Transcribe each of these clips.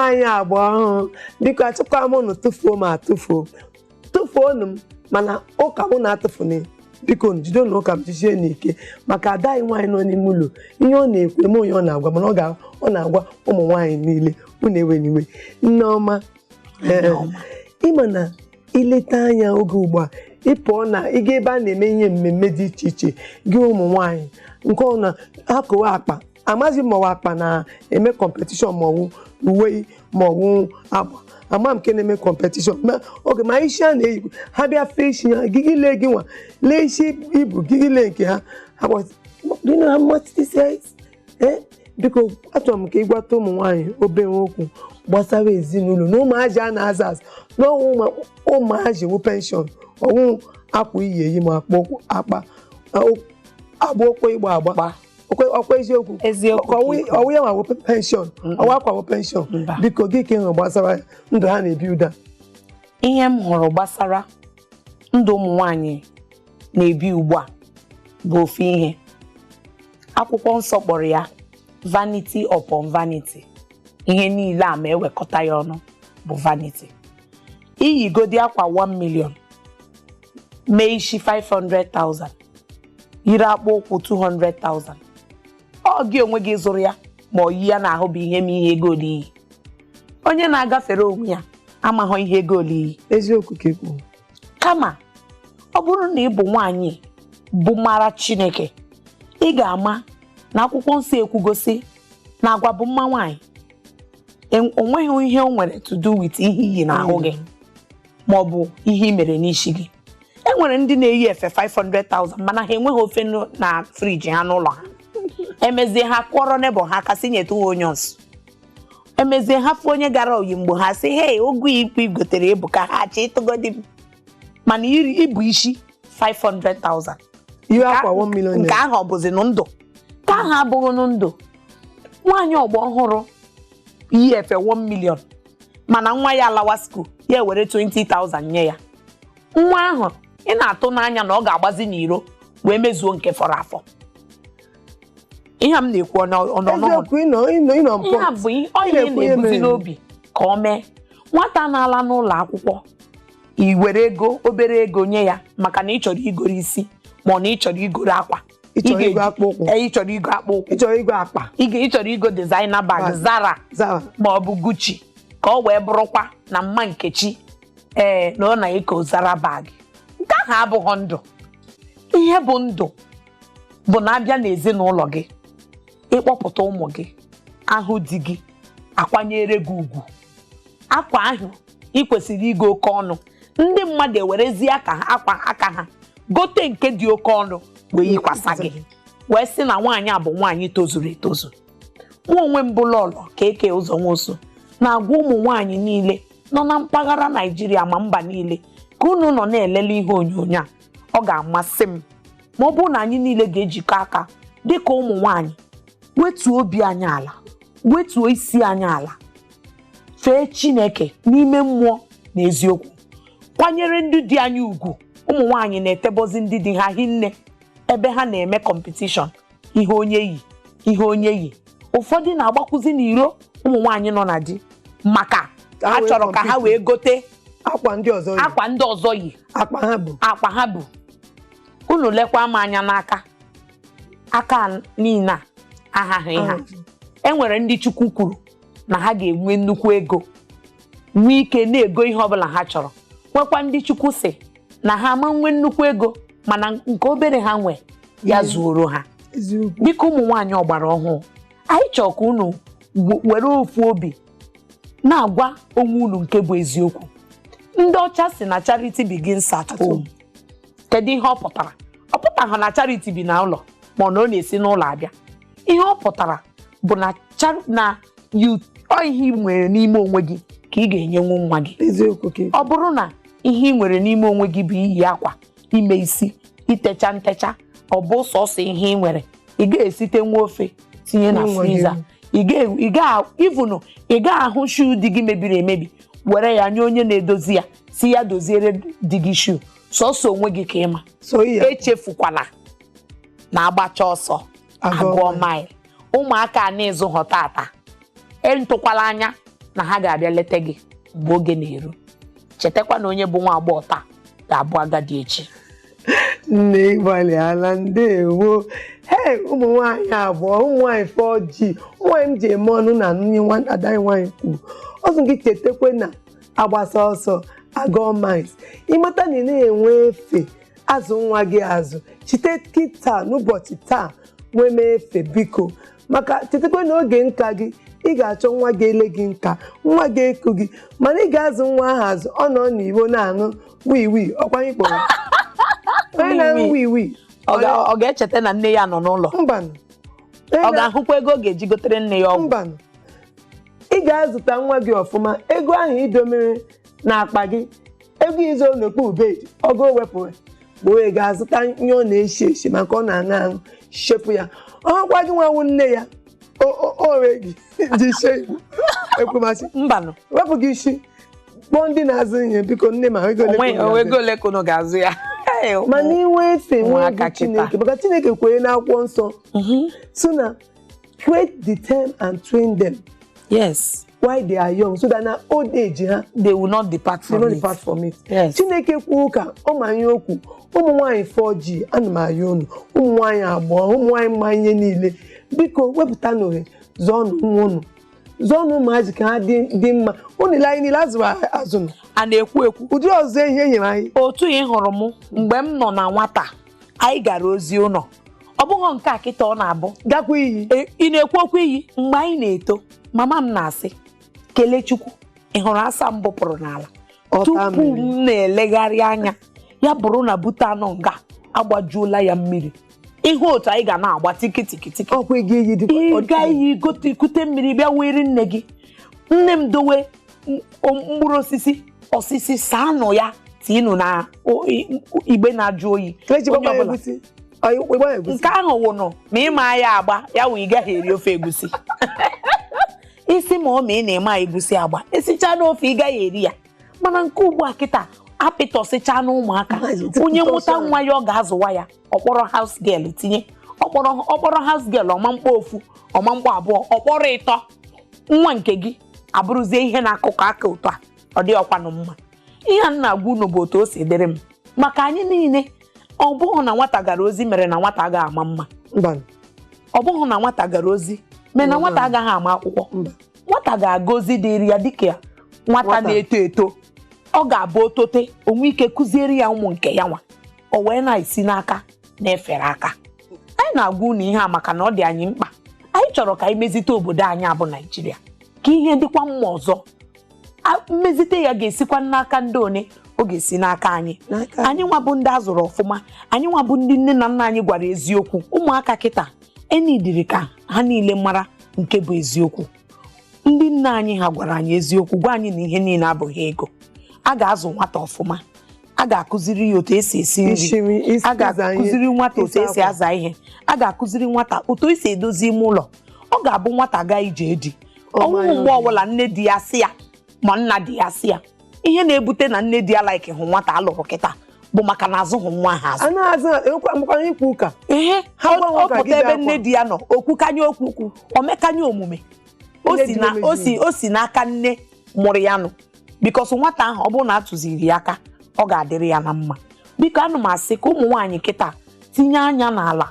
anyị agba ọhụrụ biko achọkwa m unu tụfuo ma atụfuo tụfuonu m mana ụka mụ na-atụfuni biko jide na ụka m jisie n'ike maka ada anyị nwaanyị nọ n'ime ụlọ ihe ọ na-ekwu eme onye ọ na-agwa mana ọ na-agwa ụmụ nwaanyị niile unu ewe n'iwe Nneọma ịma na ileta anya oge ugbu a ịpụọ na ịga ebe a na-eme ihe mmemme dị iche iche gị ụmụ nwaanyị nke ọ na akụwa akpa amaghị ma ọwa akpa na-eme kọmpetishọn ma ọwụ uwe ma ọwụ agba ama m nke na-eme kọmpetishọn ma oge ma isi a na-eyi ha bịa fee isi ha gịgịle gị nwa lee isi ibu gịgịle nke ha biko achọrọ m ka ịgwata ụmụ nwaanyị obere okwu gbasara ezinụlọ na ụmụazị a na-aza azụ n'ọnwụ ụmụazị wụ penshọn ọnwụ akwa iyi eyi ma akpa agba okwe ịgba agba ọkwa eziokwu ọwụ ya nwa penshọn ọwụ akwa wụ penshọn biko gị ka ịhụrụ gbasara ndụ ha na-ebi ụda ihe m hụrụ gbasara ndụ ụmụ nwaanyị na-ebi ugbu a bụ ofu ihe akwụkwọ nsọ kpọrọ ya vanity upon vanity ihe niile a ma ewekọta ya ọnụ bụ vanity iyigodi akwa 1 million mee isi 500,000 yiri akpa ụkwụ 200,000 ọ gị onwe gị zụrụ ya ma ọ yi ya n'ahụ bụ ihe m ihe ego oliyi onye na-agafere onwe ya amaghị ihe ego oliyi eziokwu ka ekwu kama ọ bụrụ na ị bụ nwaanyị bụ mara Chineke ị ga-ama na akwụkwọ nsọ ekwugosi na agwa bụ mma nwaanyị onweghị ihe o nwere to do with ihe iyi n'ahụ gị ma ọ bụ ihe i mere n'isi gị enwere ndị na-eyi efe 500,000 mana ha enweghị ofe na friji ha n'ụlọ ha emezie ha kwọrọ nebo ha kasị nyetụ ha onye ọsụ emezie ha fụ onye gara oyi mgbe ha sị hey ogu ikpe igotere ebu ka ha achị ịtụgodi m mana ibu isi 500,000 ihe akwa 1 million nke ahụ ọ bụzi ndụ ka ahụ abụghị ndụ nwaanyị ọgbọ ọhụrụ yi efe 1 million mana nwa ya alawa school ya were 20,000 nye ya nwa ahụ ị na-atụ n'anya na ọ ga-agbazi n'iro wee mezuo nke fọrọ afọ ihe m na-ekwu na-ebuzi n'obi ka o mee nwata na-ala n'ụlọ akwụkwọ i were ego obere ego nye ya maka na ị chọrọ igoro isi ma na ị chọrọ igoro akwa ị chọrọ igo akpa ụkwụ ị chọrọ igo akpa ụkwụ ị chọrọ igo akpa ị chọrọ igo designer bag Zara ma ọ bụ Gucci ka ọ wee bụrụkwa na mma Nkechi na ọ na-eko Zara bag nke ahụ abụghị ndụ ihe bụ ndụ bụ na abịa n'ezinụlọ gị ịkpọpụta ụmụ gị ahụ di gị akwanyere gị ugwu akwa ahụ ị kwesịrị igo oke ọnụ ndị mmadụ ewerezie aka ha gote nke dị oke ọnụ wee yikwasa gị wee sị na nwaanyị a bụ nwaanyị tozuru etozu nwa onwe m bụ Lọlọ Keke Ụzọ Nwosu na-agwa ụmụ nwaanyị niile nọ na mpaghara Naịjirịa ma mba niile ka unu nọ na-elele ihe onyonyo a ọ ga-amasị m ma ọ bụrụ na anyị niile ga-ejikọ aka dịka ụmụ nwaanyị wetuo obi anyị ala wetuo isi anyị ala fee Chineke n'ime mmụọ na eziokwu kwanyere ndị dị anyị ugwu ụmụ nwaanyị na-etebozi ndị dị ha hinne ebe ha na-eme kọmpetishọn ihe onye yi ụfọdụ na-agbakwuzi n'iro ụmụ nwaanyị nọ na di maka ha chọrọ ka ha wee gote akwa ndị ọzọ yi akpa ha bụ unu lekwa m anya n'aka aka niile aghaghị ha enwere ndị Chukwu kwuru na ha ga-enwe nnukwu ego nwee ike na-ego ihe ọbụla ha chọrọ nwekwa ndị Chukwu sị na ha ama nwee nnukwu ego mana nke obere ha nwe ya zuoro ha biko ụmụ nwaanyị ọgbara ọhụụ anyị chọrọ ka unu were ofu obi na-agwa onwe unu nke bụ eziokwu ndị ọcha si na charity begins at home kedu ihe ọ pụtara ọ pụtara na charity bi na ụlọ ma na ọ na-esi n'ụlọ abịa ihe ọ pụtara bụ na ihe ị nwere n'ime onwe gị ka ị ga-enyenwu nwa gị ọ bụrụ na ihe ị nwere n'ime onwe gị bụ iyi akwa ime isi itecha ntecha ọ bụ sọsọ ihe ị nwere ị ga-esite nwa ofe tinye na friza ị ga-ahụ shuu di gị mebiri emebi were ya nye onye na-edozi ya si ya doziere di gị shuu sọsọ onwe gị ka ịma echefukwala na agbacha ọsọ agụọ maịl ụmụaka na-ezụ ha tata entụkwala anya na ha ga-abịa leta gị mgbe oge na-eru. Chetakwa na onye bụ nwa agbọghọ taa ga-abụ agadi echi. Nne ịgbalịala, ndewo. Hey, ụmụ nwaanyị abụọ, ụmụ nwaanyị 4G, nwaanyị m ji eme ọnụ na nwunye ada nwaanyị kwuru. Ọzọ gị chetakwa na agbasa ọsọ agụọ miles. Ịmata na ị na-enwe efe azụ nwa gị azụ. Chite kịta n'ụbọchị taa nwee mee efe biko. Maka chetakwa na oge nka gị ị ga-achọ nwa ga-ele gị nka, nwa ga-eku gị, mana ị ga-azụ nwa ahụ azụ ọ nọ n'Igbo na-aṅụ wiwi ọkwanye kpọrọ. Onye na-aṅụ wiwi ọ ga-echeta na nne ya nọ n'ụlọ. Mbanụ. Ọ ga-ahụkwa ego ọ ga-eji gotere nne ya ọgwụ. Mbanụ. Ị ga-azụta nwa gị ọfụma, ego ahụ idomere n'akpa gị, ego izo n'okpu bed, ogo wepụrụ bụ ị ga-azụta ihe ọ na-eshi eshi maka ọ na-aṅụ aṅụ, shepụ ya. Ọkwa gị nwawu nne ya ore gị ji shee ekwemasị. Mbanụ. Wepụ gị isi kpọọ ndị na-azụ ihe biko nne ma ego ole ka unu ga-azụ ya. Mana iwe efe nwe Chineke maka Chineke kwere n'akwụkwọ nsọ so na create the time and train them. Yes. While they are young, so that na old age they will not depart from it. Yes. Chineke kwuo ka ọ ma ihe okwu ụmụ nwaanyị 4G ana m ayọ unu, ụmụ nwaanyị abụọ, ụmụ nwaanyị ma ihe niile biko wepụta n'ohe zọọnụ nwa unu, zọọnụ ụmụazị ka ha dị mma. Unu ile anyị niile azụrụ azụ a na-ekwu ụdị ọzọ ihe nyere anyị. Otu ị hụrụ m mgbe m nọ na nwata anyị gara ozi ụlọ, ọ bụghị nke a kịta ọ na-abụ gakwa iyi. Ị na-ekwu okwu iyi. Mgbe anyị na-eto mama m na-asị kelee Chukwu ị hụrụ asa m bụpụrụ n'ala tupu m na-elegharị anya ya bụrụ na bute anọ nga agbajuola ya mmiri. Ihe otu anyị ga na-agba tikitikitik ọkwa gị iyi dịkwa ị gaghị igote kute mmiri bịa were nne gị. Nne m dowe mkpụrụ osisi saa nụ ya tinụ na igbe na-ajụ oyi. Nke ahụ wụnụ ma ịma ya agba ya wụ ị gaghị eri ofe egusi. Isi ma ọ ma ị na-eme egusi agba esicha n'ofe ị gaghị eri ya. Mana nke ugbu a kịta apịtọsịcha n'ụmụaka, onye mụta nwa ya ọ ga-azụwa ya ọkpọrọ house girl tinye ọkpọrọ house girl ọma mkpa ofu ọma mkpa abụọ ọkpọrọ ịtọ nwa nke gị abụrụzie ihe na-akụkọ aka ụtọ a ọ dị ọkwanụ mma. Ihe a na-agwa unu bụ otu o si dịrị m maka anyị niile. Ọ bụghị na nwata gara ozi mere na nwata agaghị ama mma. Ọ bụghị na nwata gara ozi mere na nwata agaghị ama akwụkwọ. Nwata ga-agọzi dịrị ya dịka nwata na-eto eto. Ọ ga-abụ otote onwe ike kụziere ya ụmụ nke ya nwa o wee na-esi n'aka na-efere aka. Anyị na-agwa unu ihe a maka na ọ dị anyị mkpa. Anyị chọrọ ka anyị mezite obodo anyị abụ Naịjirịa ka ihe dịkwa mma ọzọ. Mmezite ya ga-esikwa n'aka ndị one ọ ga-esi n'aka anyị. Anyị nwa bụ ndị azụrụ ọfụma, anyị nwa bụ ndị nne na nna anyị gwara eziokwu. Ụmụaka kịta enidiri ka ha niile mara nke bụ eziokwu. Ndị nna anyị ha gwara anyị eziokwu, gwa anyị na ihe niile abụghị ego. A ga-azụ nwata ọfụma, a ga-akụziri ya otu esi esi nri, a ga-akụziri nwata otu esi aza ihe, a ga-akụziri nwata otu esi edozi ime ụlọ. Ọ ga-abụ nwata gaa ije edi ọnwụ mgbe ọbụla nne di ya sị ya ma nna di ya sị ya. Ihe na-ebute na nne di ya like hụ nwata alụrụ kịta bụ maka na azụghị nwa ha azụ. Ọ pụta ebe nne di ya nọ okwukanye okwu o mekanye omume o si n'aka nne mụrụ ya nụ. Bikos nwata ahụ ọ bụrụ na atụziri ya aka ọ ga-adịrị ya na mma. Biko anụ m asị ka ụmụ nwaanyị kịta tinye anya n'ala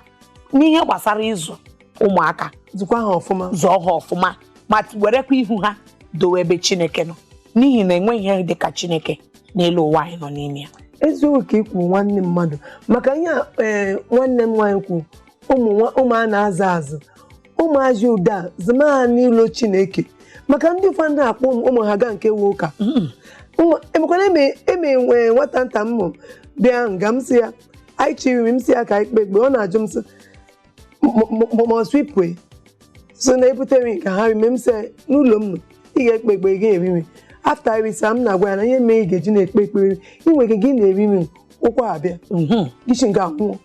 n'ihe gbasara ịzụ ụmụaka, zụọ ha ọfụma ma werekwa ihu ha dowe ebe Chineke nọ, n'ihi na enweghị ihe dị ka Chineke n'elu ụwa anyị nọ n'ime ya. Eziokwu ka ikwu nwanne mmadụ maka ihe nwanne m nwaanyị kwu ụmụ a na-azụ azụ ụmụazị ụda zụma ha n'ụlọ Chineke maka ndị ụfọdụ na-akpọ ụmụ ha gaa nke nwe ụka. Emekwana eme nwee nwata nta m bịa nga m si ya anyị chiri m si ya ka ikpe egbe ọ na-ajụ m sị mọswipwe so na-ebutere ka ha rime m sị n'ụlọ m nọ ị ga-ekpe egbe ị ga-eri nri. Afta irisa m na-agwa ya na ihe mee ị ga-eji na-ekpe ekpere inwe ike gị na-eri nri ụkwa abịa gịchi nga nwụọ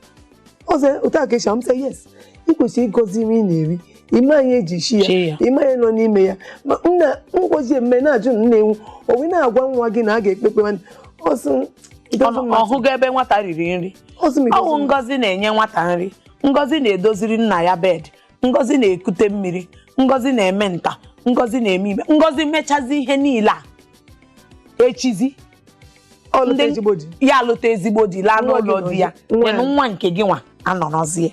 ọzọ ụta ka esha m sị yes ị kwesịrị ịgọzi nri ị na-eri ime anyị eji shi ya ime anyị nọ n'ime ya ma nna ngozi emme na-ajụ nna ewu o wee na-agwa nwa gị na a ga-ekpekpe ọhụgo ebe nwata riri nri. Ọwụ Ngozi na-enye nwata nri, Ngozi na-edoziri nna ya bed, Ngozi na-ekute mmiri, Ngozi na-eme nta, Ngozi na-eme ime. Ngozi mechazi ihe niile a echizi ya alụta ezigbo di laa n'ụlọ di ya den nwa nke gị nwa anọrọzie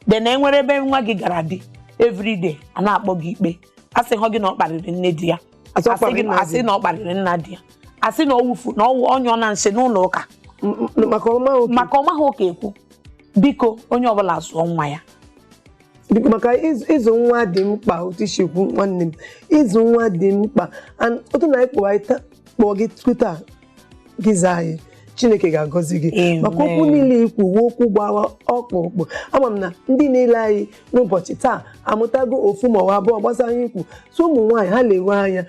den enwere ebe nwa gị gara di everyday a na-akpọ gị ikpe asị hụ gị na ọ kparịrị nne di ya asị na ọ kparịrị nna di ya asị na ọ wufu na ọnyụ na nsị n'ụlọ ụka maka ọmaghị ụka ekwu. Biko onye ọbụla zụọ nwa ya biko maka ịzụ nwa dị mkpa. Otu isikwu nwanne m, ịzụ nwa dị mkpa. Otu na kpọọ gị Twitter gị zaa anyị, Chineke ga-agọzi gị maka okwu niile ikwu okwu gbara ọkpụrụkpụ. Ama m na ndị niile anyị n'ụbọchị taa amụtago ofu ma ọ abụọ gbasara ikwu. So ụmụ nwaanyị ha lewe anya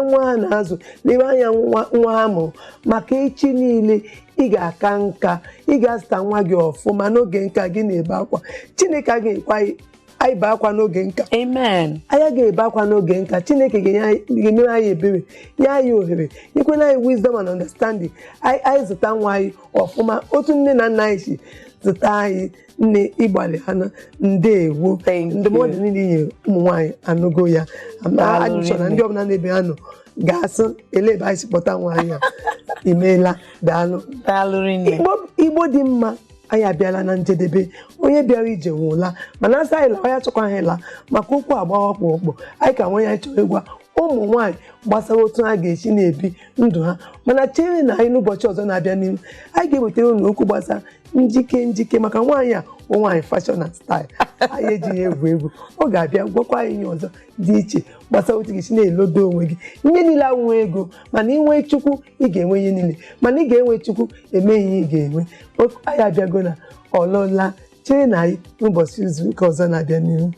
nwa ha na-azụ, lewe anya nwa ha mụrụ, maka echi niile ị ga-aka nka, ị ga-azụta nwa gị ọfụma n'oge nka gị na-ebe akwa. Chineke ga-ekwe anyị bee akwa n'oge nka. Amen. Anyị ga-ebe akwa n'oge nka. Chineke ga-emere anyị ebere, nye anyị ohere, nyekwana anyị wisdom and understanding. Anyị zụta nwa anyị ọfụma otu nne na nna anyị si zụta anyị. Nne ịgbalị ha na ndeewo. Ndụmọdụ niile nyere ụmụ nwaanyị anụgo ya. Ajụchọ na ndị ọbụla na-ebe ha nọ ga-asị ele ebe anyị si kpọta nwaanyị a. Imeela, daalụ. Igbo dị mma. Anyị abịala na njedebe. Onye bịara ije nwụla mana asị anyị la ya chọkwaghị la maka okwu agbawa ọkpụrụkpụ. Anyị ka nwe ya chọrọ ịgwa ụmụ nwaanyị gbasara otu ha ga-esi na-ebi ndụ ha. Mana chere na anyị n'ụbọchị ọzọ na-abịa n'ihu anyị ga-ewetara unu okwu gbasara njike maka nwaanyị a nwaanyị fashion and style. Anyị ejighị egwu ọ ga-abịa gwakwa anyị ihe ọzọ dị iche gbasara otu ga-esi na-elodo onwe gị. Ihe niile awụnwe ego mana inwe Chukwu ị ga-enwe ihe niile, mana ị ga-enwe Chukwu eme ihe ị ga-enwe. Anyị abịago na ọlọla chere na anyị n'ụbọchị izu ụka ọzọ na-abịa n'ihu.